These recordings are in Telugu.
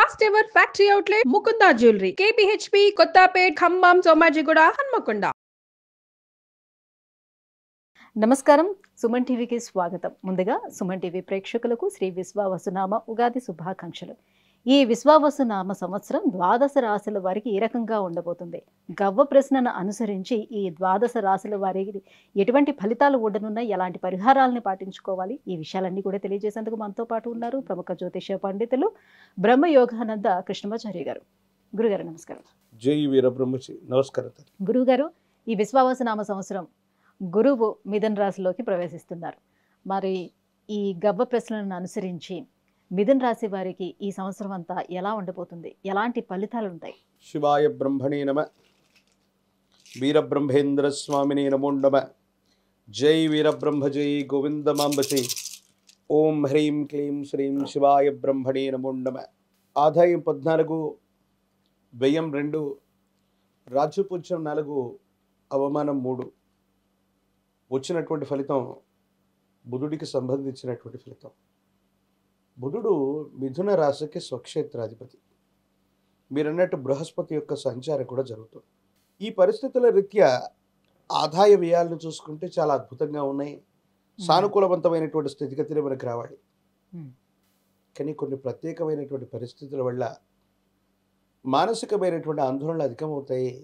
First ever factory outlet Mukunda jewellery KPHB Kothapet Khammam Somajiguda Hanamkonda. నమస్కారం, సుమన్ టీవీకి స్వాగతం. ముందుగా సుమన్ టీవీ ప్రేక్షకులకు శ్రీ విశ్వావసునామ ఉగాది శుభాకాంక్షలు. ఈ విశ్వావసునామ సంవత్సరం ద్వాదశ రాశుల వారికి ఏ రకంగా ఉండబోతుంది, గవ్వ ప్రశ్నను అనుసరించి ఈ ద్వాదశ రాశుల వారికి ఎటువంటి ఫలితాలు ఉండనున్నాయి, ఎలాంటి పరిహారాలను పాటించుకోవాలి, ఈ విషయాలన్నీ కూడా తెలియజేసేందుకు మనతో పాటు ఉన్నారు ప్రముఖ జ్యోతిష పండితులు బ్రహ్మయోగానంద కృష్ణమాచార్య గారు. గురుగారు నమస్కారం. జై వీరబ్రహ్మచి. నమస్కారం. గురుగారు, ఈ విశ్వావసునామ సంవత్సరం గురువు మిథున రాశిలోకి ప్రవేశిస్తున్నారు. మరి ఈ గవ్వ ప్రశ్నలను అనుసరించి మిథున రాశి వారికి ఈ సంవత్సరం అంతా ఎలా ఉండబోతుంది, ఎలాంటి ఫలితాలు ఉంటాయి? శివాయ బ్రహ్మణే నమ. వీరబ్రహ్మేంద్ర స్వామినే నమో నమ. జై వీరబ్రహ్మ జై గోవిందమాంబసి. ఓం హ్రీం క్లీం శ్రీం శివాయ బ్రహ్మణే నమో నమ. ఆదాయం 14, వ్యయం 2, రాజ్యపూజ్యం 4, అవమానం 3. వచ్చినటువంటి ఫలితం బుధుడికి సంబంధించినటువంటి ఫలితం. బుధుడు మిథున రాశికి స్వక్షేత్రాధిపతి. మీరన్నట్టు బృహస్పతి యొక్క సంచారం కూడా జరుగుతుంది. ఈ పరిస్థితుల రీత్యా ఆదాయ వ్యయాలను చూసుకుంటే చాలా అద్భుతంగా ఉన్నాయి. సానుకూలవంతమైనటువంటి స్థితిగతిని మనకు రావాలి. కానీ కొన్ని ప్రత్యేకమైనటువంటి పరిస్థితుల వల్ల మానసికమైనటువంటి ఆందోళనలు అధికమవుతాయి.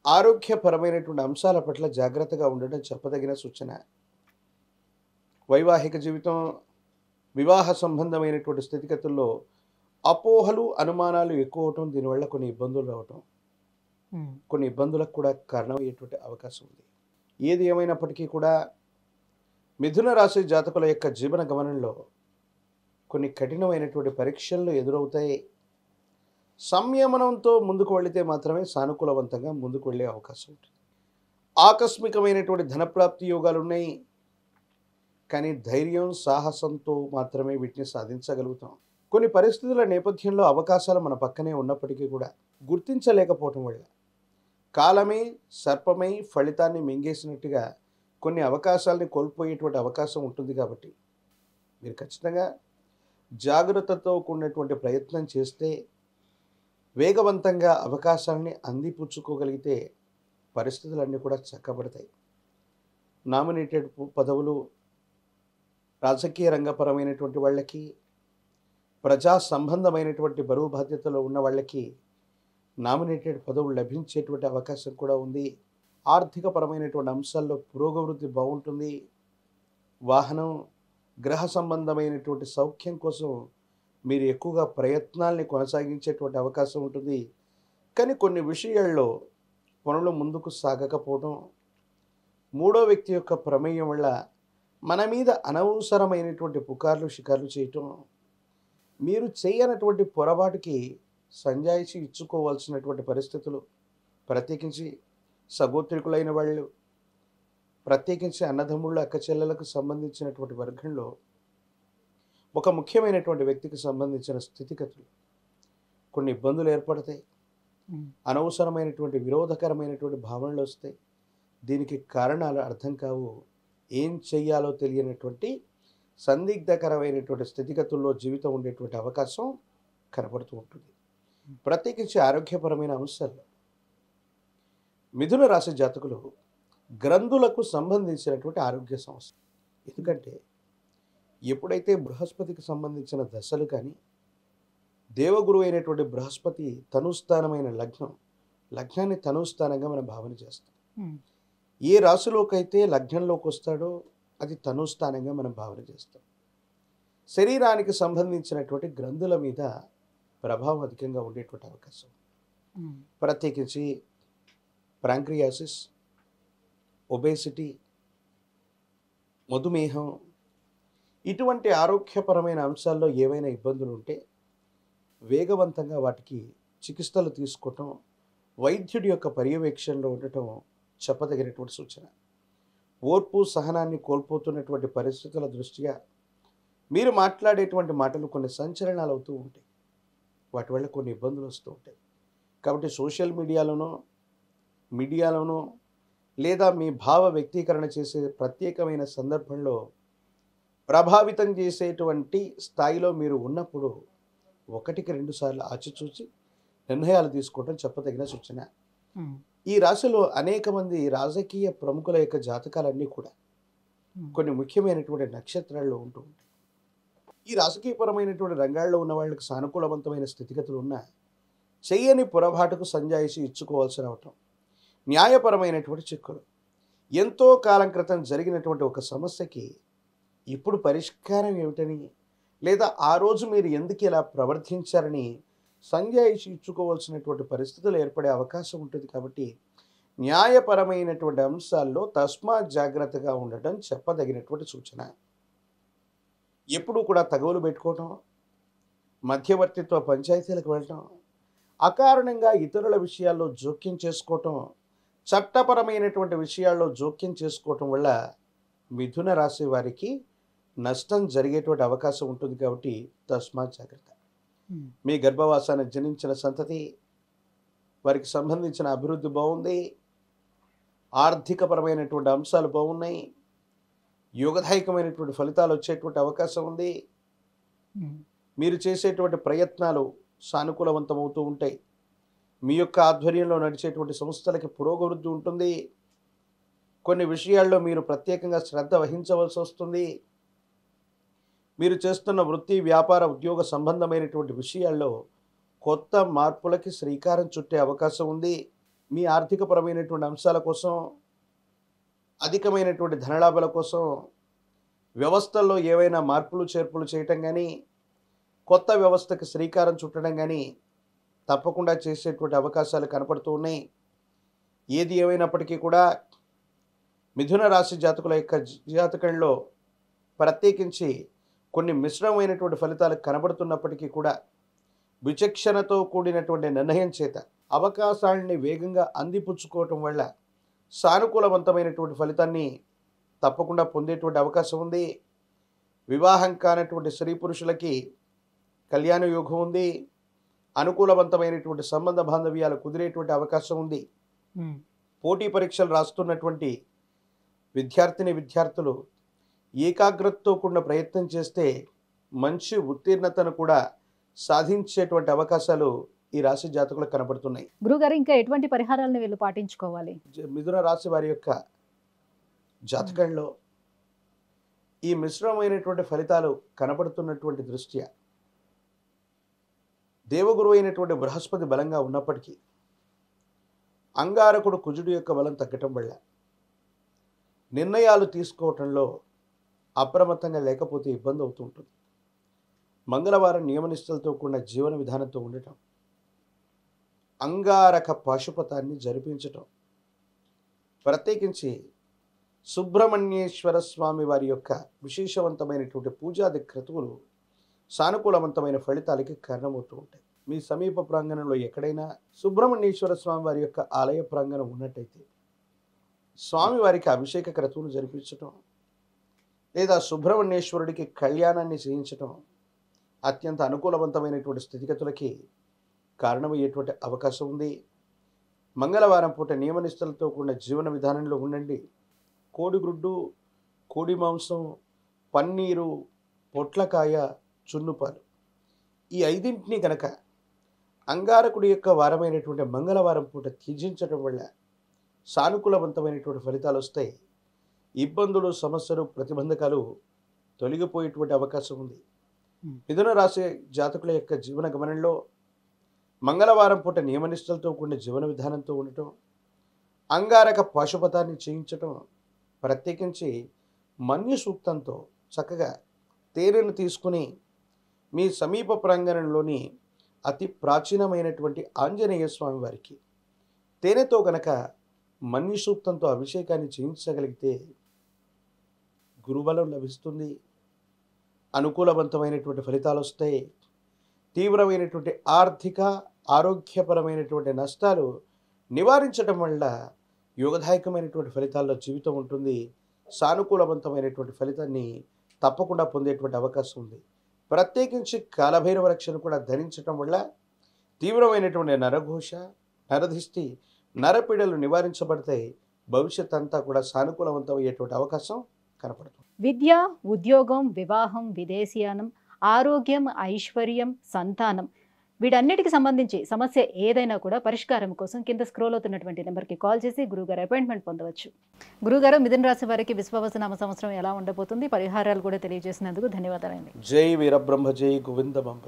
ఆరోగ్యపరమైనటువంటి అంశాల పట్ల జాగ్రత్తగా ఉండడం చెప్పదగిన సూచన. వైవాహిక జీవితం, వివాహ సంబంధమైనటువంటి స్థితిగతుల్లో అపోహలు, అనుమానాలు ఎక్కువ అవటం, దీనివల్ల కొన్ని ఇబ్బందులు రావటం, కొన్ని ఇబ్బందులకు కూడా కారణమయ్యేటువంటి అవకాశం ఉంది. ఏది ఏమైనప్పటికీ కూడా మిథున రాశి జాతకుల యొక్క జీవన గమనంలో కొన్ని కఠినమైనటువంటి పరీక్షలు ఎదురవుతాయి. సంయమనంతో ముందుకు వెళితే మాత్రమే సానుకూలవంతంగా ముందుకు వెళ్ళే అవకాశం ఉంటుంది. ఆకస్మికమైనటువంటి ధనప్రాప్తి యోగాలు ఉన్నాయి. కానీ ధైర్యం, సాహసంతో మాత్రమే వీటిని సాధించగలుగుతాం. కొన్ని పరిస్థితుల నేపథ్యంలో అవకాశాలు మన పక్కనే ఉన్నప్పటికీ కూడా గుర్తించలేకపోవటం వల్ల కాలమే సర్పమై ఫలితాన్ని మింగేసినట్టుగా కొన్ని అవకాశాలని కోల్పోయేటువంటి అవకాశం ఉంటుంది. కాబట్టి మీరు ఖచ్చితంగా జాగ్రత్తతో కూడినటువంటి ప్రయత్నం చేస్తే వేగవంతంగా అవకాశాలని అందిపుచ్చుకోగలిగితే పరిస్థితులన్నీ కూడా చక్కబడతాయి. నామినేటెడ్ పదవులు, రాజకీయ రంగపరమైనటువంటి వాళ్ళకి, ప్రజా సంబంధమైనటువంటి బరువు బాధ్యతలో ఉన్న వాళ్ళకి నామినేటెడ్ పదవులు లభించేటువంటి అవకాశం కూడా ఉంది. ఆర్థికపరమైనటువంటి అంశాల్లో పురోగవృద్ధి బాగుంటుంది. వాహనం, గ్రహ సంబంధమైనటువంటి సౌఖ్యం కోసం మీరు ఎక్కువగా ప్రయత్నాల్ని కొనసాగించేటువంటి అవకాశం ఉంటుంది. కానీ కొన్ని విషయాల్లో పనులు ముందుకు సాగకపోవడం, మూడో వ్యక్తి యొక్క ప్రమేయం వల్ల మన మీద అనవసరమైనటువంటి పుకార్లు, షికార్లు చేయటం, మీరు చేయనటువంటి పొరపాటుకి సంజాయిషి ఇచ్చుకోవాల్సినటువంటి పరిస్థితులు, ప్రత్యేకించి సగోత్రికులైన వాళ్ళు, ప్రత్యేకించి అన్నదమ్ముళ్ళు, అక్క చెల్లెలకు సంబంధించినటువంటి వర్గంలో ఒక ముఖ్యమైనటువంటి వ్యక్తికి సంబంధించిన స్థితిగతులు కొన్ని ఇబ్బందులు ఏర్పడతాయి. అనవసరమైనటువంటి విరోధకరమైనటువంటి భావనలు వస్తాయి. దీనికి కారణాలు అర్థం కావు. ఏం చెయ్యాలో తెలియనటువంటి సందిగ్ధకరమైనటువంటి స్థితిగతుల్లో జీవితం ఉండేటువంటి అవకాశం కనపడుతూ ఉంటుంది. ప్రత్యేకించి ఆరోగ్యపరమైన అంశాల్లో మిథున రాశి జాతకులు గ్రంథులకు సంబంధించినటువంటి ఆరోగ్య సమస్య. ఎందుకంటే ఎప్పుడైతే బృహస్పతికి సంబంధించిన దశలు కానీ, దేవగురు అయినటువంటి బృహస్పతి తనుస్థానమైన లగ్నాన్ని తనుస్థానంగా మనం భావన చేస్తాం. ఏ రాశిలోకైతే లగ్నంలోకి వస్తాడో అది తనుస్థానంగా మనం భావన చేస్తాం. శరీరానికి సంబంధించినటువంటి గ్రంథుల మీద ప్రభావం అధికంగా ఉండేటువంటి అవకాశం. ప్రత్యేకించి ప్యాంక్రియాసిస్, ఒబేసిటీ, మధుమేహం, ఇటువంటి ఆరోగ్యపరమైన అంశాల్లో ఏవైనా ఇబ్బందులు ఉంటే వేగవంతంగా వాటికి చికిత్సలు తీసుకోవటం, వైద్యుడి యొక్క పర్యవేక్షణలో ఉండటం చెప్పదగినటువంటి సూచన. ఓర్పు, సహనాన్ని కోల్పోతున్నటువంటి పరిస్థితుల దృష్ట్యా మీరు మాట్లాడేటువంటి మాటలు కొన్ని సంచలనాలు అవుతూ ఉంటాయి. వాటి వల్ల కొన్ని ఇబ్బందులు వస్తూ ఉంటాయి. కాబట్టి సోషల్ మీడియాలోనో లేదా మీ భావ వ్యక్తీకరణ చేసే ప్రత్యేకమైన సందర్భంలో ప్రభావితం చేసేటువంటి స్థాయిలో మీరు ఉన్నప్పుడు ఒకటికి 2 సార్లు ఆచిచూచి నిర్ణయాలు తీసుకోవడం చెప్పదగిన సూచన. ఉమ్, ఈ రాశిలో అనేక మంది రాజకీయ ప్రముఖుల యొక్క జాతకాలన్నీ కూడా ఉమ్, కొన్ని ముఖ్యమైనటువంటి నక్షత్రాల్లో ఉంటూ ఉంటాయి. ఈ రాజకీయపరమైనటువంటి రంగాల్లో ఉన్న వాళ్ళకి సానుకూలవంతమైన స్థితిగతులు ఉన్న చెయ్యని పొరపాటుకు సంజాయిషి ఇచ్చుకోవాల్సి రావటం, న్యాయపరమైనటువంటి చిక్కులు, ఎంతో కాలం క్రితం జరిగినటువంటి ఒక సమస్యకి ఇప్పుడు పరిష్కారం ఏమిటని, లేదా ఆ రోజు మీరు ఎందుకు ఇలా ప్రవర్తించారని సంజాయిషి ఇచ్చుకోవాల్సినటువంటి పరిస్థితులు ఏర్పడే అవకాశం ఉంటుంది. కాబట్టి న్యాయపరమైనటువంటి అంశాల్లో తస్మాత్ జాగ్రత్తగా ఉండటం చెప్పదగినటువంటి సూచన. ఎప్పుడూ కూడా తగవులు పెట్టుకోవటం, మధ్యవర్తిత్వ పంచాయతీలకు వెళ్ళటం, అకారణంగా ఇతరుల విషయాల్లో జోక్యం చేసుకోవటం, చట్టపరమైనటువంటి విషయాల్లో జోక్యం చేసుకోవటం వల్ల మిథున రాశి వారికి నష్టం జరిగేటువంటి అవకాశం ఉంటుంది. కాబట్టి తస్మాత్ జాగ్రత్త. ఉమ్, మీ గర్భవాసాన్ని జనించిన సంతతి వారికి సంబంధించిన అభివృద్ధి బాగుంది, ఆర్థికపరమైనటువంటి అంశాలు బాగున్నాయి, యోగదాయకమైనటువంటి ఫలితాలు వచ్చేటువంటి అవకాశం ఉంది. ఉమ్, మీరు చేసేటువంటి ప్రయత్నాలు సానుకూలవంతమవుతూ ఉంటాయి. మీ యొక్క ఆధ్వర్యంలో నడిచేటువంటి సంస్థలకి పురోగవృద్ధి ఉంటుంది. కొన్ని విషయాల్లో మీరు ప్రత్యేకంగా శ్రద్ధ వహించవలసి వస్తుంది. మీరు చేస్తున్న వృత్తి, వ్యాపార, ఉద్యోగ సంబంధమైనటువంటి విషయాల్లో కొత్త మార్పులకి శ్రీకారం చుట్టే అవకాశం ఉంది. మీ ఆర్థికపరమైనటువంటి అంశాల కోసం, అధికమైనటువంటి ధనలాభాల కోసం వ్యవస్థల్లో ఏవైనా మార్పులు చేర్పులు చేయటం కానీ, కొత్త వ్యవస్థకి శ్రీకారం చుట్టడం కానీ తప్పకుండా చేసేటువంటి అవకాశాలు కనపడుతూ ఉన్నాయి. ఏది ఏమైనప్పటికీ కూడా మిథున రాశి జాతకుల యొక్క జాతకంలో ప్రత్యేకించి కొన్ని మిశ్రమమైనటువంటి ఫలితాలు కనబడుతున్నప్పటికీ కూడా విచక్షణతో కూడినటువంటి నిర్ణయం చేత అవకాశాలని వేగంగా అందిపుచ్చుకోవటం వల్ల సానుకూలవంతమైనటువంటి ఫలితాన్ని తప్పకుండా పొందేటువంటి అవకాశం ఉంది. వివాహం కానటువంటి స్త్రీ పురుషులకి కళ్యాణ యోగం ఉంది. అనుకూలవంతమైనటువంటి సంబంధ బాంధవ్యాలు కుదిరేటువంటి అవకాశం ఉంది. ఉమ్, పోటీ పరీక్షలు రాస్తున్నటువంటి విద్యార్థులు ఏకాగ్రతతో కూడిన ప్రయత్నం చేస్తే మంచి ఉత్తీర్ణతను కూడా సాధించేటువంటి అవకాశాలు ఈ రాశి జాతకులకు కనబడుతున్నాయి. గురుగారు, ఇంకా ఎటువంటి పరిహారాలను వీళ్ళు పాటించుకోవాలి? మిథున రాశి వారి యొక్క జాతకంలో ఈ మిశ్రమమైనటువంటి ఫలితాలు కనబడుతున్నటువంటి దృష్ట్యా దేవగురు అయినటువంటి బృహస్పతి బలంగా ఉన్నప్పటికీ అంగారకుడు కుజుడు యొక్క బలం తగ్గటం వల్ల నిర్ణయాలు తీసుకోవటంలో అప్రమత్తంగా లేకపోతే ఇబ్బంది అవుతూ ఉంటుంది. మంగళవారం నియమనిష్టలతో కూడిన జీవన విధానంతో ఉండటం, అంగారక పాశుపతాన్ని జరిపించటం, ప్రత్యేకించి సుబ్రహ్మణ్యేశ్వర స్వామి వారి యొక్క విశేషవంతమైనటువంటి పూజాది క్రతువులు సానుకూలవంతమైన ఫలితాలకి కారణమవుతూ ఉంటాయి. మీ సమీప ప్రాంగణంలో ఎక్కడైనా సుబ్రహ్మణ్యేశ్వర స్వామి వారి యొక్క ఆలయ ప్రాంగణం ఉన్నట్టయితే స్వామివారికి అభిషేక క్రతువులు జరిపించటం, లేదా సుబ్రహ్మణ్యేశ్వరుడికి కళ్యాణాన్ని చేయించటం అత్యంత అనుకూలవంతమైనటువంటి స్థితిగతులకి కారణమయ్యేటువంటి అవకాశం ఉంది. మంగళవారం పూట నియమనిష్టలతో కూడిన జీవన విధానంలో ఉండండి. కోడిగుడ్డు, కోడి మాంసం, పన్నీరు, పొట్లకాయ, చున్నుపాలు, ఈ 5ంటిని కనుక అంగారకుడి యొక్క వారమైనటువంటి మంగళవారం పూట త్యజించడం వల్ల సానుకూలవంతమైనటువంటి ఫలితాలు వస్తాయి. ఇబ్బందులు, సమస్యలు, ప్రతిబంధకాలు తొలగిపోయేటువంటి అవకాశం ఉంది. మిథున రాశి జాతకుల యొక్క జీవన గమనంలో మంగళవారం పూట నియమనిష్టలతో కూడిన జీవన విధానంతో ఉండటం, అంగారక పాశుపతాన్ని చేయించటం, ప్రత్యేకించి మన్యు సూక్తంతో చక్కగా తేనెను తీసుకుని మీ సమీప ప్రాంగణంలోని అతి ప్రాచీనమైనటువంటి ఆంజనేయ స్వామి వారికి తేనెతో గనక మన్యు సూక్తంతో అభిషేకాన్ని చేయించగలిగితే గురుబలం లభిస్తుంది. అనుకూలవంతమైనటువంటి ఫలితాలు వస్తాయి. తీవ్రమైనటువంటి ఆర్థిక, ఆరోగ్యపరమైనటువంటి నష్టాలు నివారించడం వల్ల యోగదాయకమైనటువంటి ఫలితాల్లో జీవితం ఉంటుంది. సానుకూలవంతమైనటువంటి ఫలితాన్ని తప్పకుండా పొందేటువంటి అవకాశం ఉంది. ప్రత్యేకించి కాలభైరవ రక్షను కూడా ధరించడం వల్ల తీవ్రమైనటువంటి నరఘోష, నరదిష్టి, నరపీడలు నివారించబడతాయి. భవిష్యత్ అంతా కూడా సానుకూలవంతమయ్యేటువంటి అవకాశం కనపడుతుంది. విద్య, ఉద్యోగం, వివాహం, విదేశీయానం, ఆరోగ్యం, ఐశ్వర్యం, సంతానం వీటన్నిటికి సంబంధించి సమస్య ఏదైనా కూడా పరిష్కారం కోసం కింద స్క్రోల్ అవుతున్నటువంటి నెంబర్కి కాల్ చేసి గురుగారు అపాయింట్మెంట్ పొందవచ్చు. గురుగారు, మిథున రాశి వారికి విశ్వావసునామ సంవత్సరం ఎలా ఉండబోతుంది, పరిహారాలు కూడా తెలియజేసినందుకు ధన్యవాదాలండి. జై వీరబ్రహ్మ, జై గోవింద బంబ.